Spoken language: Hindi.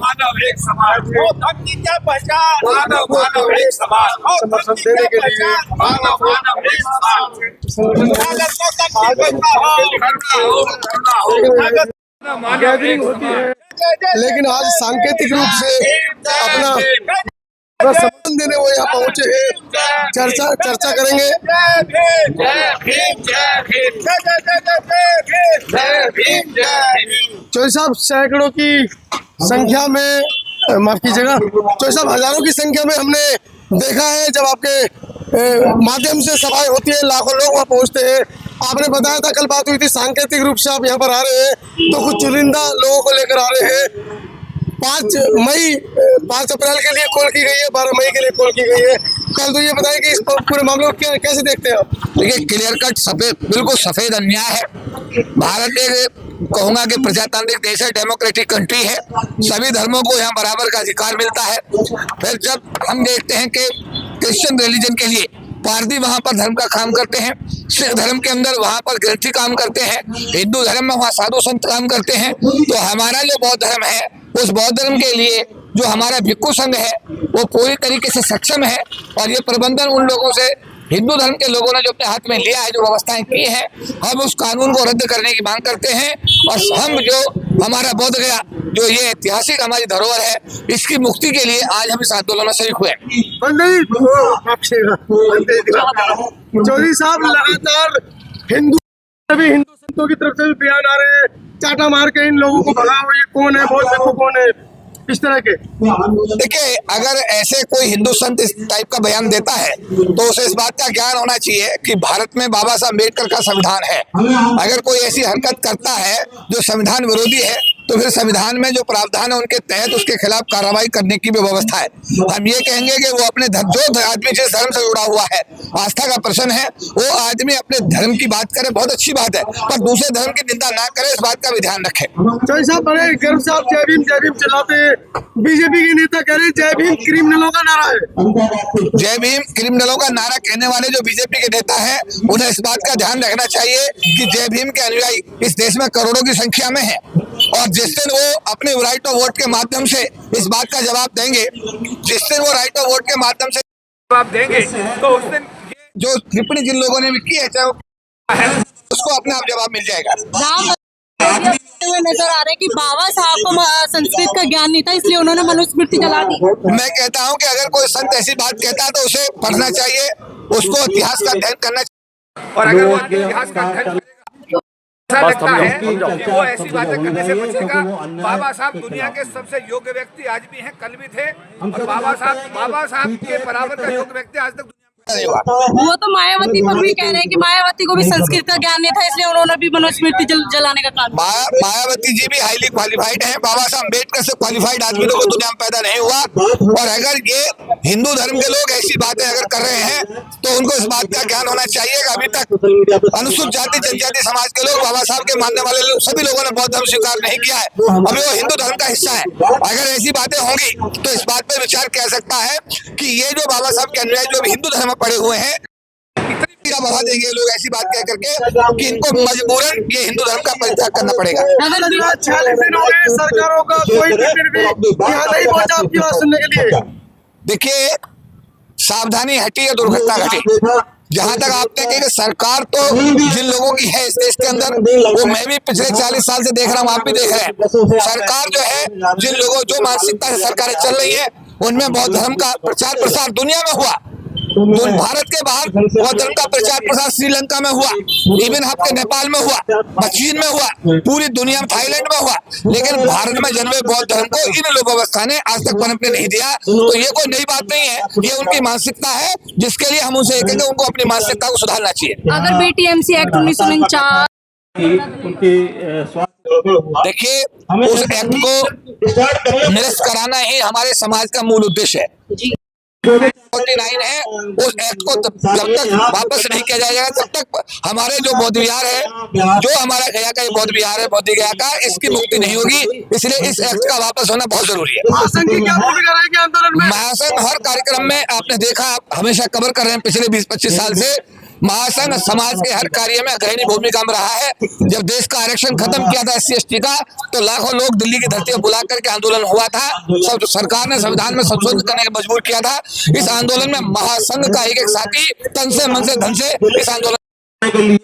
मानव एक समाज है। हम की क्या पहचान, मानव मानव एक समाज, समर्थन देने के लिए मानव मानव एक समाज है। गैदरिंग होती है, लेकिन आज सांकेतिक रूप से अपना समर्थन देने वो यहाँ पहुंचे हैं। चर्चा करेंगे। चौधरी साहब, सैकड़ों की संख्या में, माफ कीजिएगा, चौधरी साहब हजारों की संख्या में हमने देखा है जब आपके माध्यम से सभाएं होती है, लाखों लोग वहाँ पहुँचते हैं। आपने बताया था, कल बात हुई थी, सांकेतिक रूप से आप यहाँ पर आ रहे हैं तो कुछ चुनिंदा लोगों को लेकर आ रहे हैं। 5 अप्रैल के लिए कॉल की गई है, 12 मई के लिए कॉल की गई है। कल तो ये बताएं कि इस पूरे मामले को कैसे देखते हैं आप? देखिए, क्लियर कट सफेद, बिल्कुल सफेद अन्याय है। भारत एक कहूँगा कि प्रजातांत्रिक देश है, डेमोक्रेटिक कंट्री है, सभी धर्मों को यहाँ बराबर का अधिकार मिलता है। फिर जब हम देखते हैं कि क्रिश्चियन रिलीजन के लिए पारदी वहाँ पर धर्म का काम करते हैं, सिख धर्म के अंदर वहाँ पर ग्रंथी काम करते हैं, हिंदू धर्म में वहाँ साधु संत काम करते हैं, तो हमारा जो बौद्ध धर्म है, उस बौद्ध धर्म के लिए जो हमारा भिक्खु संघ है वो पूरी तरीके से सक्षम है। और ये प्रबंधन उन लोगों से, हिंदू धर्म के लोगों ने जो अपने हाथ में लिया है, जो व्यवस्थाएं की है, हम उस कानून को रद्द करने की मांग करते हैं। और हम जो हमारा बोध गया, जो ये ऐतिहासिक हमारी धरोहर है, इसकी मुक्ति के लिए आज हम इस आंदोलन में शरीक हुए। चौधरी साहब, लगातार सभी हिंदू संतों की तरफ से भी बयान आ रहे हैं, चाटा मार के इन लोगों को भगाओ, ये कौन है, बहुत देखो कौन है, इस तरह के। देखिए, अगर ऐसे कोई हिंदू संत इस टाइप का बयान देता है तो उसे इस बात का ज्ञान होना चाहिए कि भारत में बाबा साहब अम्बेडकर का संविधान है। अगर कोई ऐसी हरकत करता है जो संविधान विरोधी है, तो फिर संविधान में जो प्रावधान है उनके तहत उसके खिलाफ कार्रवाई करने की भी व्यवस्था है। हम ये कहेंगे कि वो अपने जो आदमी जिस धर्म से जुड़ा हुआ है, आस्था का प्रश्न है, वो आदमी अपने धर्म की बात करे, बहुत अच्छी बात है, पर दूसरे धर्म की निंदा ना करे, इस बात का भी ध्यान रखे। चौधरी साहब, बड़े गर्व से आप जय भीम चलाते हैं। बीजेपी के नेता कह रहे हैं जय भीम क्रिमिनलों का नारा है। जय भीम क्रिमिनलों का नारा कहने वाले जो बीजेपी के नेता हैं, उन्हें इस बात का ध्यान रखना चाहिए कि जय भीम के अनुयायी इस देश में करोड़ों की संख्या में है। और जिस दिन वो अपने राइट ऑफ वोट के माध्यम से इस बात का जवाब देंगे, जिस दिन वो राइट ऑफ वोट के माध्यम से जवाब देंगे, तो उस दिन जो टिप्पणी जिन लोगों ने भी की है, चाहे वो उसको अपने आप जवाब मिल जाएगा। नजर आ रहे कि बाबा साहब को संस्कृत का ज्ञान नहीं था, इसलिए उन्होंने मनुस्मृति जला दी। मैं कहता हूं कि अगर कोई संत ऐसी बात कहता है तो उसे पढ़ना चाहिए, उसको इतिहास का अध्ययन करना चाहिए। और अगर वो इतिहास का अध्ययन करेगा, ऐसा लगता है कि वो ऐसी बातें करने से बचेगा। बाबा साहब दुनिया के सबसे योग्य व्यक्ति आज भी हैं, कल भी थे, और बाबा साहब के बराबर का योग्य व्यक्ति आज तक वो तो मायावती पर भी कह रहे हैं कि मायावती को भी संस्कृत का ज्ञान नहीं था, इसलिए उन्होंने भी मनुस्मृति जलाने का काम। मायावती जी भी हाईली क्वालिफाइड हैं। बाबा साहब अम्बेडकर से क्वालिफाइड आदमी तो दुनिया में पैदा नहीं हुआ। और अगर ये हिंदू धर्म के लोग ऐसी बातें अगर कर रहे हैं तो उनको इस बात का ज्ञान होना चाहिए कि अभी तक अनुसूचित जाति जनजाति समाज के लोग, बाबा साहब के मानने वाले लोग, सभी लोगों ने बौद्ध धर्म स्वीकार नहीं किया है, अभी वो हिंदू धर्म का हिस्सा है। अगर ऐसी बातें होंगी तो इस बात पर विचार किया सकता है कि ये जो बाबा साहब के अनुयायी जो हिंदू धर्म में पड़े हुए हैं, इतनी बढ़ा देंगे लोग ऐसी बात कह करके कि इनको मजबूरन ये हिंदू धर्म का परित्याग करना पड़ेगा। 46 दिन हो गए सरकारों का, कोई फिर भी यहाँ नहीं पहुंचा आपकी बात सुनने के लिए। देखिए, सावधानी हटी है, दुर्घटना घटी। जहां तक आप देखें कि सरकार तो जिन लोगों की है इस देश के अंदर, वो मैं भी पिछले 40 साल से देख रहा हूँ, आप भी देख रहे हैं। सरकार जो है, जिन लोगों जो मानसिकता से सरकारें चल रही है, उनमें बौद्ध धर्म का प्रचार प्रसार दुनिया में हुआ। भारत के बाहर बौद्ध धर्म का प्रचार प्रसार श्रीलंका में हुआ, इवन आपके नेपाल में हुआ, चीन में हुआ, पूरी दुनिया में, थाईलैंड में हुआ, लेकिन भारत में जन्मे बौद्ध धर्म को इन लोक व्यवस्था ने आज तक पनपने नहीं दिया। तो ये कोई नई बात नहीं है, ये उनकी मानसिकता है, जिसके लिए हम उनसे कहेंगे उनको अपनी मानसिकता को सुधारना चाहिए। अगर BTMC एक्ट 1949 देखिए, उस एक्ट को निरस्त कराना ही हमारे समाज का मूल उद्देश्य है। 49 है, उस एक्ट को जब तक वापस नहीं किया जाएगा, तब तक हमारे जो बौद्ध विहार है, जो हमारा गया का ये बौद्ध विहार है, बौद्ध गया का, इसकी मुक्ति नहीं होगी। इसलिए इस एक्ट का वापस होना बहुत जरूरी है। महासंघ की क्या भूमिका रहेगी आंदोलन में? महासंघ हर कार्यक्रम में आपने देखा, आप हमेशा कवर कर रहे हैं पिछले 20-25 साल से महासंघ समाज के हर कार्य में अग्रणी भूमिका में रहा है। जब देश का आरक्षण खत्म किया था SC/ST का, तो लाखों लोग दिल्ली की धरती पर बुला करके आंदोलन हुआ था। सब सरकार ने संविधान में संशोधन करने का मजबूर किया था। इस आंदोलन में महासंघ का एक एक साथी तन से मन से धन से इस आंदोलन